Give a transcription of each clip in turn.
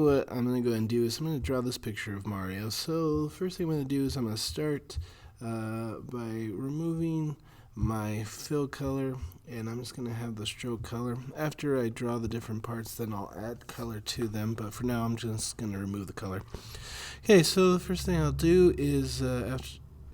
What I'm going to go ahead and do is I'm going to draw this picture of Mario. So the first thing I'm going to do is I'm going to start by removing my fill color, and I'm just going to have the stroke color. After I draw the different parts, then I'll add color to them, but for now I'm just going to remove the color. Okay, so the first thing I'll do is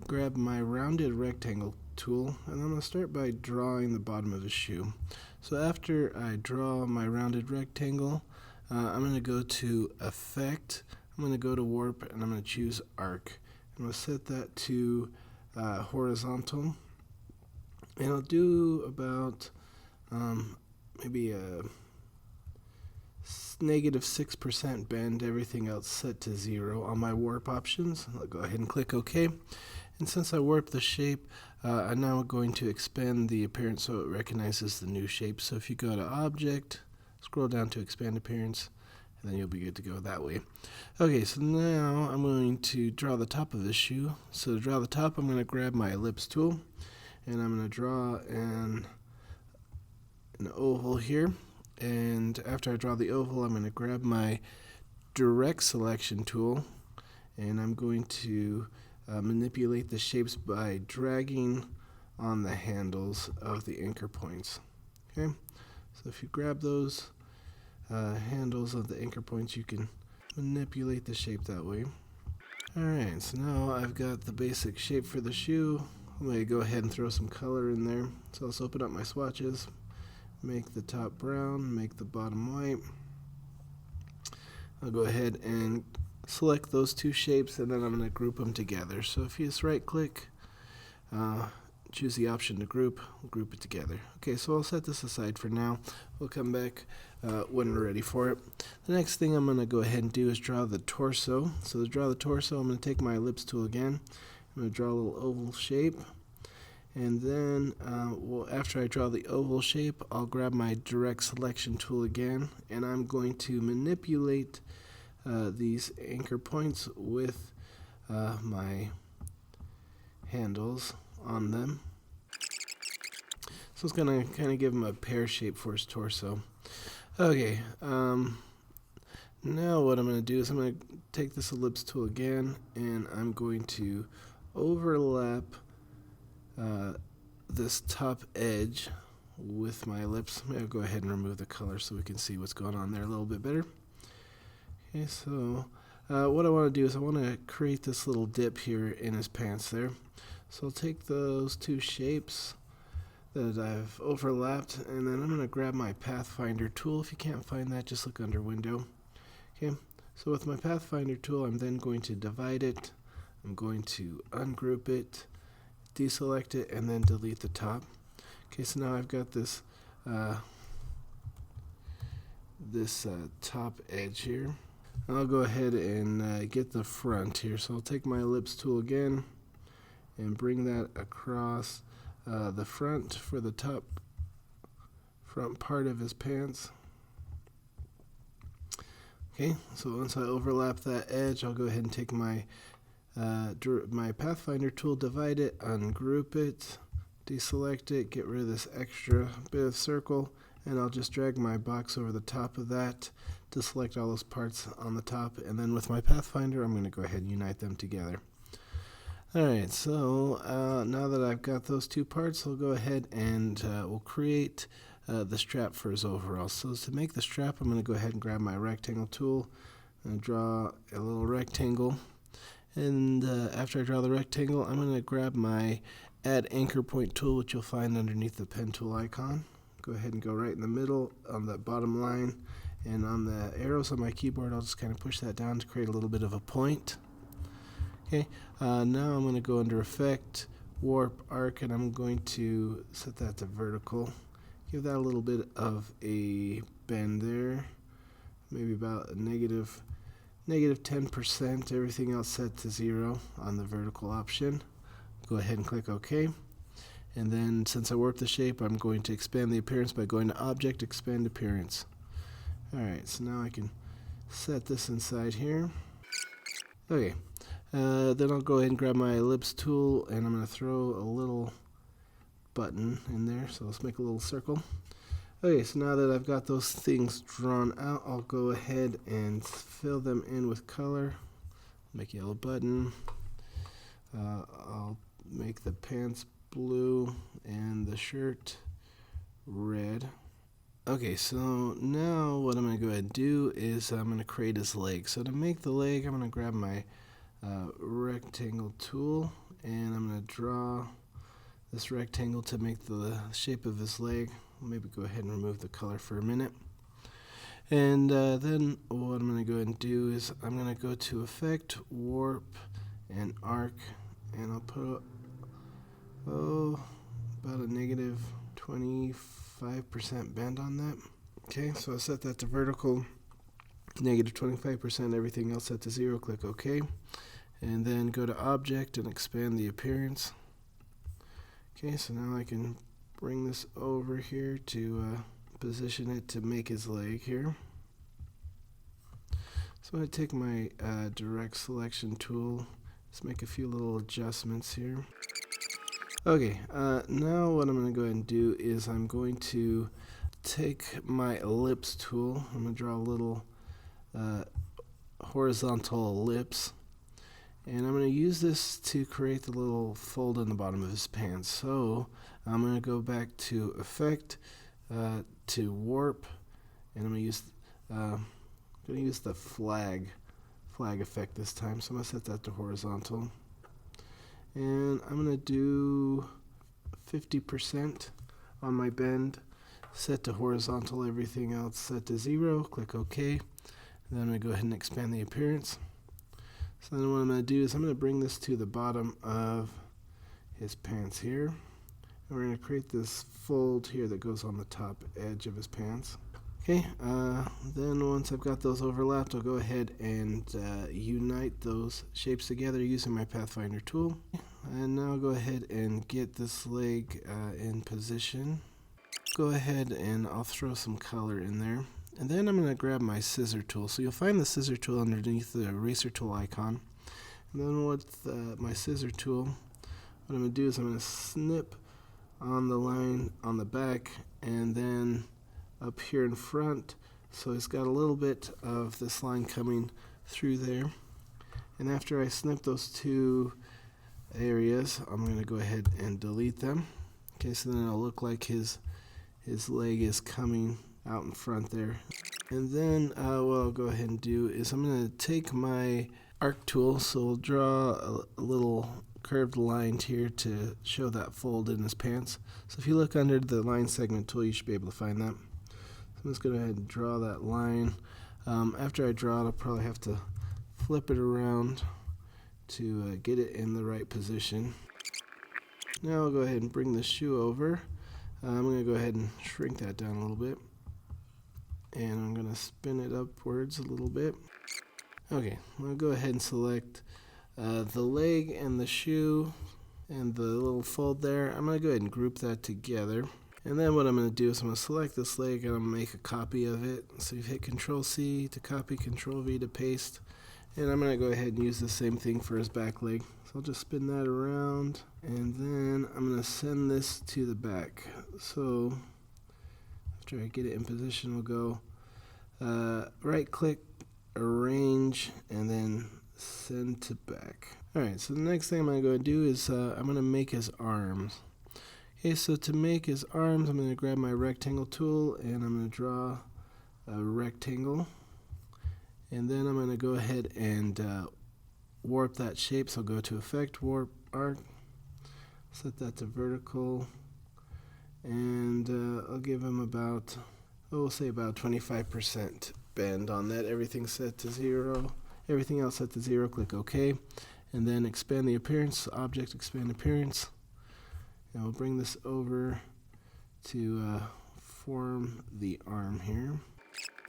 grab my rounded rectangle tool, and I'm going to start by drawing the bottom of a shoe. So after I draw my rounded rectangle, I'm going to go to Effect, I'm going to go to Warp, and I'm going to choose Arc. I'm going to set that to horizontal, and I'll do about maybe a -6% bend, everything else set to 0 on my warp options. I'll go ahead and click OK. And since I warped the shape, I'm now going to expand the appearance so it recognizes the new shape. So if you go to Object, scroll down to Expand Appearance, and then you'll be good to go that way. Okay, so now I'm going to draw the top of this shoe. So to draw the top, I'm going to grab my Ellipse tool, and I'm going to draw an oval here. And after I draw the oval, I'm going to grab my Direct Selection tool, and I'm going to manipulate the shapes by dragging on the handles of the anchor points. Okay, so if you grab those handles of the anchor points, you can manipulate the shape that way. Alright, so now I've got the basic shape for the shoe. I'm going to go ahead and throw some color in there. So let's open up my swatches, make the top brown, make the bottom white. I'll go ahead and select those two shapes, and then I'm going to group them together. So if you just right click, choose the option to group it together. Okay, so I'll set this aside for now. We'll come back when we're ready for it. The next thing I'm going to go ahead and do is draw the torso. So to draw the torso, I'm going to take my Ellipse tool again. I'm going to draw a little oval shape. And then after I draw the oval shape, I'll grab my Direct Selection tool again, and I'm going to manipulate these anchor points with my handles on them. So it's going to kind of give him a pear shape for his torso. Okay, now what I'm going to do is I'm going to take this Ellipse tool again, and I'm going to overlap this top edge with my ellipse. I'll go ahead and remove the color so we can see what's going on there a little bit better. Okay, so what I want to do is I want to create this little dip here in his pants there. So I'll take those two shapes that I've overlapped, and then I'm going to grab my Pathfinder tool. If you can't find that, just look under Window. Okay, so with my Pathfinder tool, I'm then going to divide it. I'm going to ungroup it, deselect it, and then delete the top. Okay, so now I've got this top edge here. I'll go ahead and get the front here. So I'll take my Ellipse tool again and bring that across the front for the top front part of his pants. Okay, so once I overlap that edge, I'll go ahead and take my Pathfinder tool, divide it, ungroup it, deselect it, get rid of this extra bit of circle, and I'll just drag my box over the top of that to select all those parts on the top, and then with my Pathfinder I'm going to go ahead and unite them together. Alright, so now that I've got those two parts, I'll go ahead and we'll create the strap for his overalls. So to make the strap, I'm going to go ahead and grab my rectangle tool and draw a little rectangle. And after I draw the rectangle, I'm going to grab my Add Anchor Point tool, which you'll find underneath the pen tool icon. Go ahead and go right in the middle on the bottom line, and on the arrows on my keyboard, I'll just kind of push that down to create a little bit of a point. Okay, now I'm going to go under Effect, Warp, Arc, and I'm going to set that to vertical. Give that a little bit of a bend there, maybe about a negative 10%, everything else set to 0 on the vertical option. Go ahead and click OK. And then since I warped the shape, I'm going to expand the appearance by going to Object, Expand Appearance. Alright, so now I can set this inside here. Okay, then I'll go ahead and grab my Ellipse tool, and I'm going to throw a little button in there. So let's make a little circle. Okay, so now that I've got those things drawn out, I'll go ahead and fill them in with color. Make a yellow button. I'll make the pants blue and the shirt red. Okay, so now what I'm going to go ahead and do is I'm going to create his leg. So to make the leg, I'm going to grab my rectangle tool, and I'm going to draw this rectangle to make the shape of his leg. Maybe go ahead and remove the color for a minute. And then what I'm going to go ahead and do is I'm going to go to Effect, Warp, and Arc, and I'll put about a negative 25% bend on that. Okay, so I'll set that to vertical, negative 25%, everything else set to 0, click OK. And then go to Object and expand the appearance. Okay, so now I can bring this over here to position it to make his leg here. So I'm going to take my direct selection tool, just make a few little adjustments here. Okay, now what I'm going to go ahead and do is I'm going to take my ellipse tool. I'm going to draw a little horizontal ellipse, and I'm going to use this to create the little fold in the bottom of his pants. So I'm going to go back to Effect, to Warp, and I'm going to use the flag effect this time. So I'm going to set that to horizontal. And I'm going to do 50% on my bend, set to horizontal, everything else set to 0, click OK. And then I'm going to go ahead and expand the appearance. So then what I'm going to do is I'm going to bring this to the bottom of his pants here. And we're going to create this fold here that goes on the top edge of his pants. Okay, then once I've got those overlapped, I'll go ahead and unite those shapes together using my Pathfinder tool. And now I'll go ahead and get this leg in position. Go ahead and I'll throw some color in there. And then I'm going to grab my scissor tool. So you'll find the scissor tool underneath the eraser tool icon. And then with my scissor tool, what I'm going to do is I'm going to snip on the line on the back and then up here in front, so it's got a little bit of this line coming through there. And after I snip those two areas, I'm going to go ahead and delete them. Okay, so then it'll look like his leg is coming out in front there. And then what I'll go ahead and do is I'm going to take my arc tool, so we'll draw a little curved line here to show that fold in his pants. So if you look under the line segment tool, you should be able to find that. I'm just going to go ahead and draw that line. After I draw it, I'll probably have to flip it around to get it in the right position. Now I'll go ahead and bring the shoe over. I'm going to go ahead and shrink that down a little bit. And I'm going to spin it upwards a little bit. Okay, I'm going to go ahead and select the leg and the shoe and the little fold there. I'm going to go ahead and group that together. And then what I'm going to do is I'm going to select this leg and I'm going to make a copy of it. So you hit Control-C to copy, Control-V to paste. And I'm going to go ahead and use the same thing for his back leg. So I'll just spin that around. And then I'm going to send this to the back. So after I get it in position, we'll go right-click, Arrange, and then Send to Back. Alright, so the next thing I'm going to go do is I'm going to make his arms. Okay, so to make his arms, I'm going to grab my rectangle tool and I'm going to draw a rectangle. And then I'm going to go ahead and warp that shape. So I'll go to Effect, Warp, Arc, set that to vertical, and I'll give him about, we'll say about 25% bend on that. Everything set to 0. Everything else set to 0. Click OK. And then expand the appearance. Object, expand appearance. And we'll bring this over to form the arm here. I'm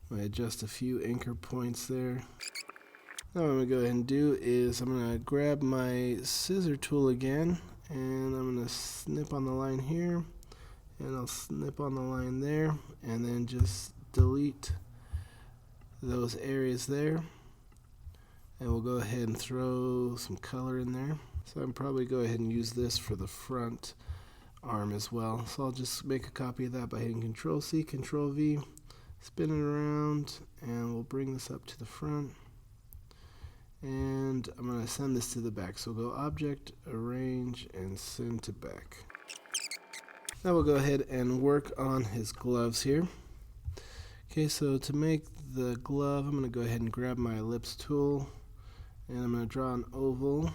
going to adjust a few anchor points there. Now what I'm going to go ahead and do is I'm going to grab my scissor tool again, and I'm going to snip on the line here, and I'll snip on the line there, and then just delete those areas there. And we'll go ahead and throw some color in there. So I'm probably go ahead and use this for the front arm as well. So I'll just make a copy of that by hitting Control C, Control V, spin it around, and we'll bring this up to the front. And I'm going to send this to the back. So go Object, Arrange, and Send to Back. Now we'll go ahead and work on his gloves here. Okay, so to make the glove, I'm going to go ahead and grab my ellipse tool, and I'm going to draw an oval.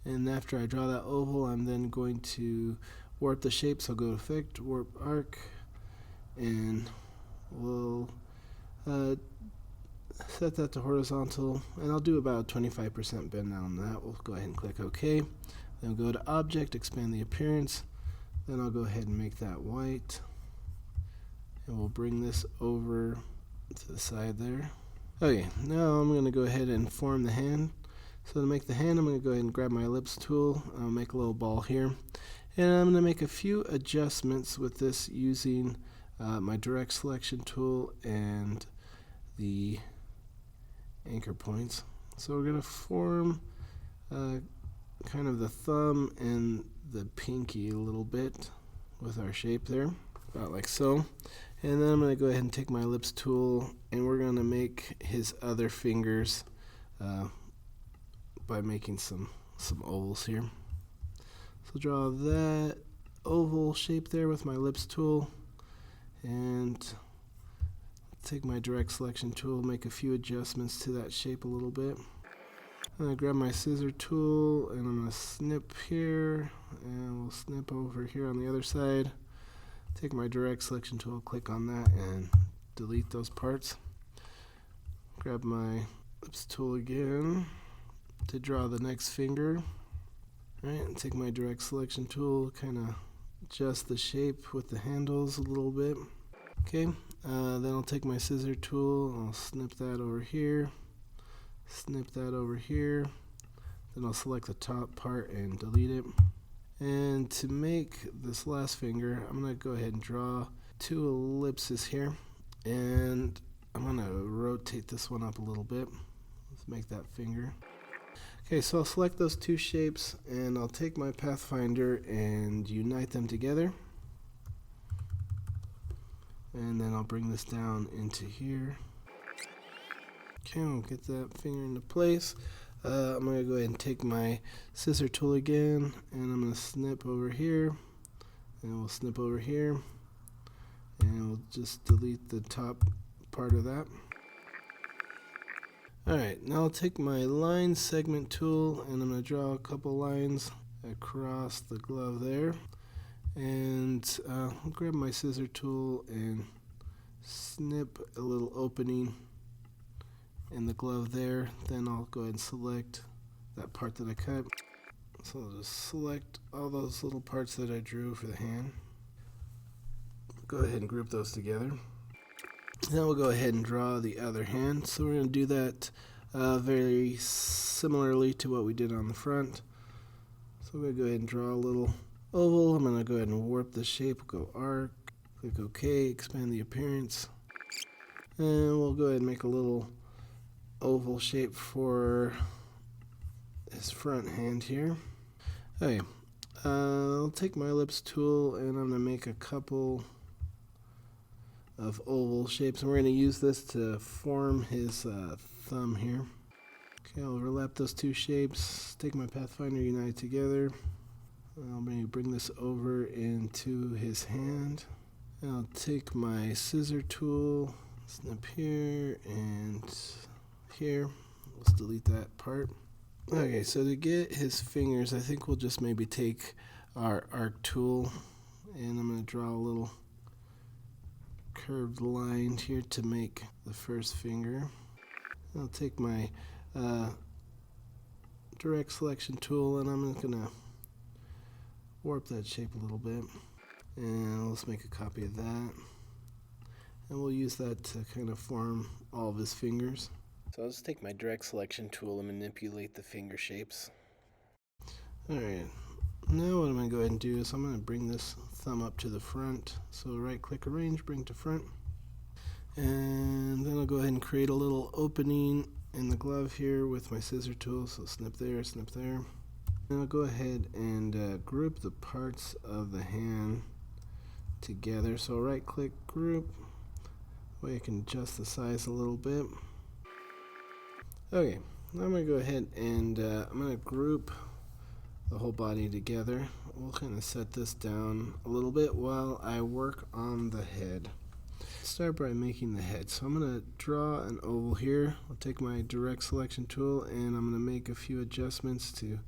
And after I draw that oval, I'm then going to warp the shape. So go to Effect, Warp Arc, and we'll set that to horizontal, and I'll do about 25% bend on that. We'll go ahead and click OK. Then go to Object, Expand the Appearance. Then I'll go ahead and make that white, and we'll bring this over to the side there. Okay, now I'm going to go ahead and form the hand. So to make the hand, I'm going to go ahead and grab my ellipse tool. I'll make a little ball here, and I'm going to make a few adjustments with this using my direct selection tool and the anchor points. So we're going to form kind of the thumb and the pinky a little bit with our shape there, about like so. And then I'm going to go ahead and take my ellipse tool, and we're going to make his other fingers by making some ovals here. So draw that oval shape there with my ellipse tool, and take my direct selection tool, make a few adjustments to that shape a little bit. I'm going to grab my scissor tool, and I'm going to snip here, and we'll snip over here on the other side. Take my direct selection tool, click on that, and delete those parts. Grab my ellipse tool again to draw the next finger. Alright, and take my direct selection tool, kind of adjust the shape with the handles a little bit. Okay, then I'll take my scissor tool, I'll snip that over here, snip that over here, then I'll select the top part and delete it. And to make this last finger, I'm going to go ahead and draw two ellipses here, and I'm going to rotate this one up a little bit. Let's make that finger. Okay, so I'll select those two shapes, and I'll take my Pathfinder and unite them together. And then I'll bring this down into here. Okay, we'll get that finger into place. I'm going to go ahead and take my scissor tool again, and I'm going to snip over here, and we'll snip over here, and we'll just delete the top part of that. Alright, now I'll take my line segment tool, and I'm going to draw a couple lines across the glove there. And I'll grab my scissor tool and snip a little opening in the glove there. Then I'll go ahead and select that part that I cut. So I'll just select all those little parts that I drew for the hand. Go ahead and group those together. Now we'll go ahead and draw the other hand. So we're going to do that very similarly to what we did on the front. So I'm going to go ahead and draw a little oval. I'm going to go ahead and warp the shape, go arc, click OK, expand the appearance, and we'll go ahead and make a little oval shape for his front hand here. Okay, I'll take my ellipse tool, and I'm going to make a couple of oval shapes, and we're going to use this to form his thumb here. Okay, I'll overlap those two shapes, take my Pathfinder, unite together. I'll maybe bring this over into his hand. I'll take my scissor tool, snip here and here. Let's delete that part. Okay, so to get his fingers, I think we'll just maybe take our arc tool, and I'm going to draw a little curved line here to make the first finger. I'll take my direct selection tool, and I'm going to warp that shape a little bit, and let's make a copy of that, and we'll use that to kind of form all of his fingers. So I'll just take my direct selection tool and manipulate the finger shapes. Alright, now what I'm going to go ahead and do is I'm going to bring this thumb up to the front. So right click, arrange, bring to front, and then I'll go ahead and create a little opening in the glove here with my scissor tool. So snip there, And I'll go ahead and group the parts of the hand together. So right click, group, way I can adjust the size a little bit. Okay, now I'm going to go ahead and I'm going to group the whole body together. We'll kind of set this down a little bit while I work on the head. Start by making the head. So I'm going to draw an oval here. I'll take my direct selection tool and I'm going to make a few adjustments to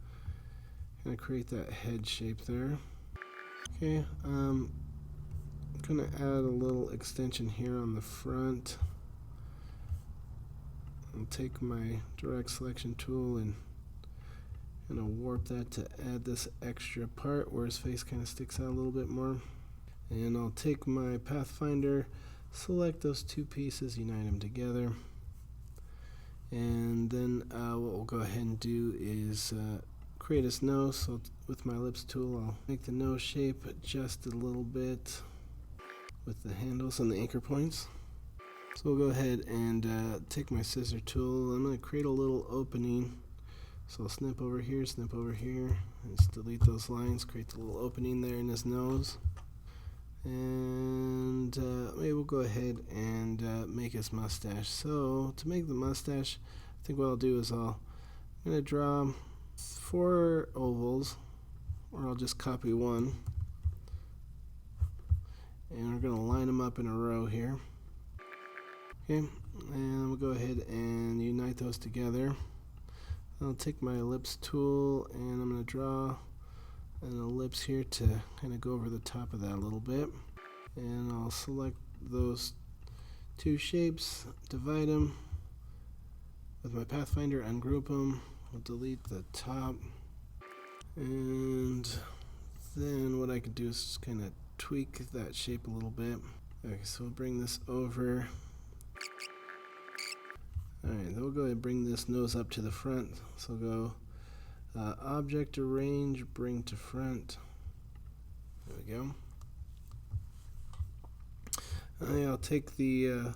kind of create that head shape there. Okay, I'm going to add a little extension here on the front. I'll take my direct selection tool and warp that to add this extra part where his face kind of sticks out a little bit more. And I'll take my Pathfinder, select those two pieces, unite them together. And then what we'll go ahead and do is create his nose. So with my ellipse tool, I'll make the nose shape adjust a little bit with the handles and the anchor points. So we'll go ahead and take my scissor tool. I'm going to create a little opening. So I'll snip over here, and just delete those lines, create the little opening there in his nose. And maybe we'll go ahead and make his mustache. So to make the mustache, I think what I'll do is I'm going to draw 4 ovals, or I'll just copy one. And we're going to line them up in a row here. Okay, and we'll go ahead and unite those together. I'll take my ellipse tool and I'm going to draw an ellipse here to kind of go over the top of that a little bit. And I'll select those two shapes, divide them with my Pathfinder, ungroup them. I'll delete the top. And then what I can do is just kind of tweak that shape a little bit. Okay, so we'll bring this over. Alright, then we'll go ahead and bring this nose up to the front. So go Object, Arrange, Bring to Front. There we go. I'll take the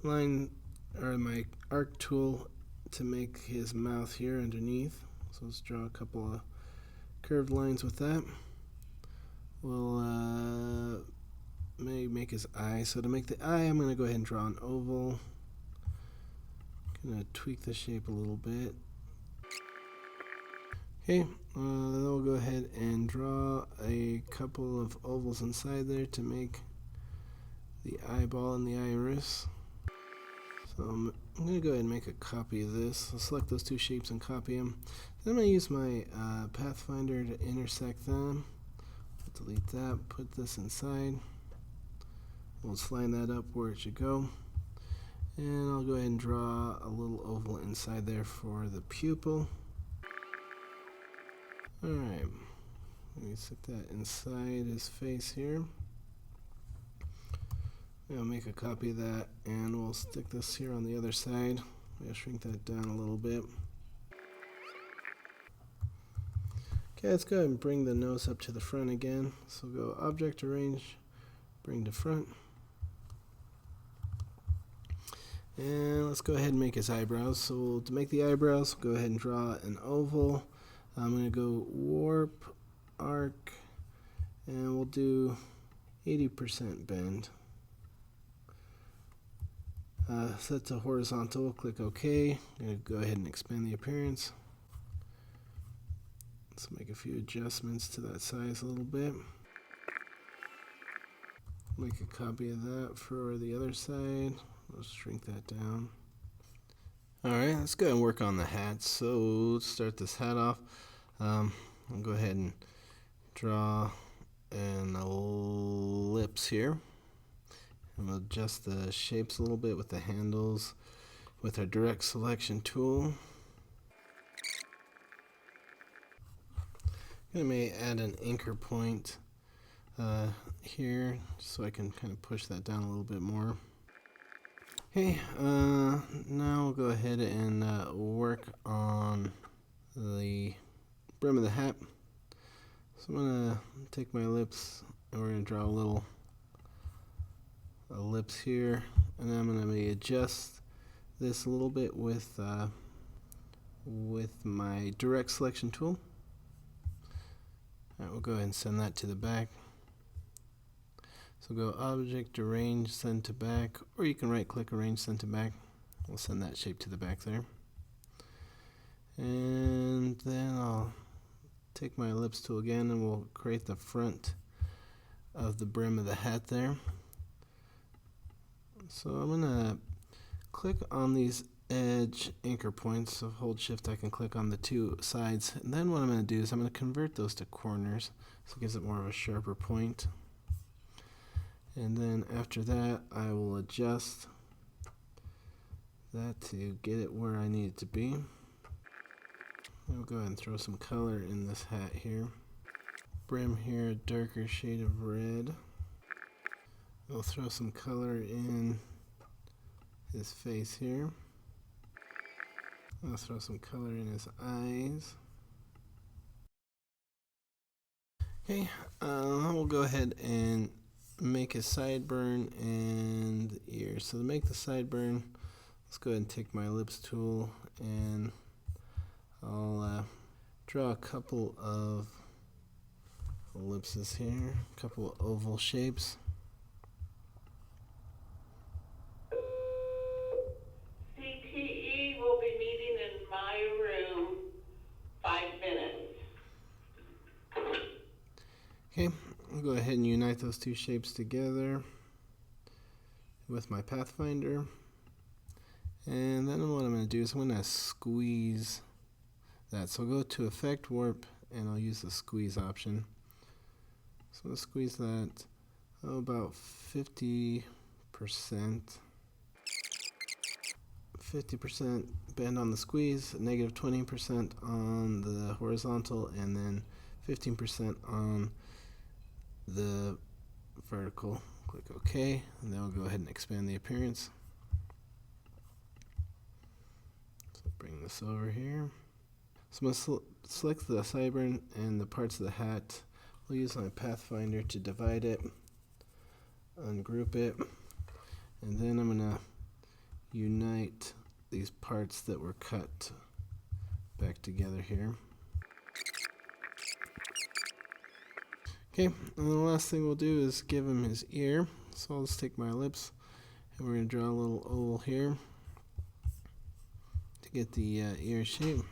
line, or my arc tool, to make his mouth here underneath. So let's draw a couple of curved lines with that. We'll make his eye. So to make the eye, I'm going to go ahead and draw an oval. Gonna tweak the shape a little bit. Okay, then we'll go ahead and draw a couple of ovals inside there to make the eyeball and the iris. So I'm going to go ahead and make a copy of this. I'll select those two shapes and copy them. Then I'm going to use my Pathfinder to intersect them. I'll delete that, put this inside. We'll line that up where it should go. And I'll go ahead and draw a little oval inside there for the pupil. Alright, let me stick that inside his face here. I'll make a copy of that and we'll stick this here on the other side. I'll shrink that down a little bit. Okay, let's go ahead and bring the nose up to the front again. So go Object, Arrange, Bring to Front. And let's go ahead and make his eyebrows. So to make the eyebrows, we'll go ahead and draw an oval. I'm going to go Warp, Arc, and we'll do 80% bend. Set to horizontal, click OK. I'm going to go ahead and expand the appearance. Let's make a few adjustments to that size a little bit. Make a copy of that for the other side. Let's shrink that down. Alright, let's go and work on the hat. So let's start this hat off. I'll go ahead and draw an ellipse here. And we'll adjust the shapes a little bit with the handles with our direct selection tool. I may add an anchor point here so I can kind of push that down a little bit more. Okay, now we'll go ahead and work on the brim of the hat. So I'm going to take my ellipse and we're going to draw a little ellipse here, and then I'm going to adjust this a little bit with my direct selection tool. Alright, we'll go ahead and send that to the back. So go Object, Arrange, Send to Back, or you can right click, Arrange, Send to Back. We'll send that shape to the back there. And then I'll take my ellipse tool again and we'll create the front of the brim of the hat there. So I'm gonna click on these edge anchor points. So hold shift, I can click on the two sides. And then what I'm gonna do is I'm gonna convert those to corners. So it gives it more of a sharper point. And then after that, I will adjust that to get it where I need it to be. I'll go ahead and throw some color in this hat here. Brim here, a darker shade of red. I'll throw some color in his face here. I'll throw some color in his eyes. Okay, we'll go ahead and make a sideburn and ear. So to make the sideburn, let's go ahead and take my ellipse tool and I'll draw a couple of ellipses here, a couple of oval shapes. CTE will be meeting in my room 5 minutes. Okay, I'll go ahead and unite those two shapes together with my Pathfinder. And then what I'm going to do is I'm going to squeeze that. So I'll go to Effect, Warp, and I'll use the squeeze option. So I'll squeeze that about 50%. 50% bend on the squeeze, negative 20% on the horizontal, and then 15% on the vertical. Click OK, and then we'll go ahead and expand the appearance. So bring this over here. So I'm going to select the sideburn and the parts of the hat. We'll use my Pathfinder to divide it, ungroup it, and then I'm going to unite these parts that were cut back together here. Okay, and the last thing we'll do is give him his ear. So I'll just take my ellipse and we're going to draw a little oval here to get the ear shape.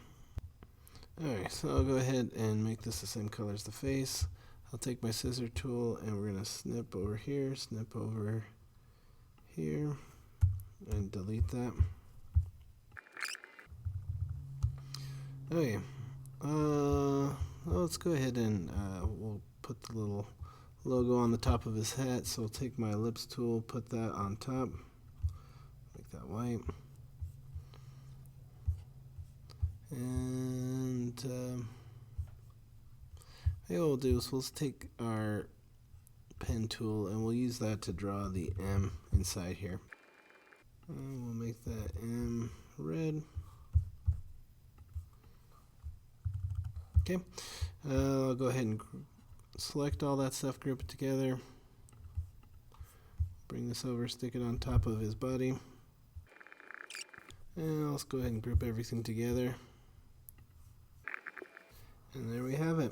Alright, so I'll go ahead and make this the same color as the face. I'll take my scissor tool and we're going to snip over here, snip over here, and delete that. Okay, let's go ahead and we'll put the little logo on the top of his hat. So I'll take my ellipse tool, put that on top, make that white. And what we'll do is we'll take our pen tool and we'll use that to draw the M inside here. And we'll make that M red. Okay, I'll go ahead and select all that stuff, group it together. Bring this over, stick it on top of his body. And let's go ahead and group everything together. And there we have it.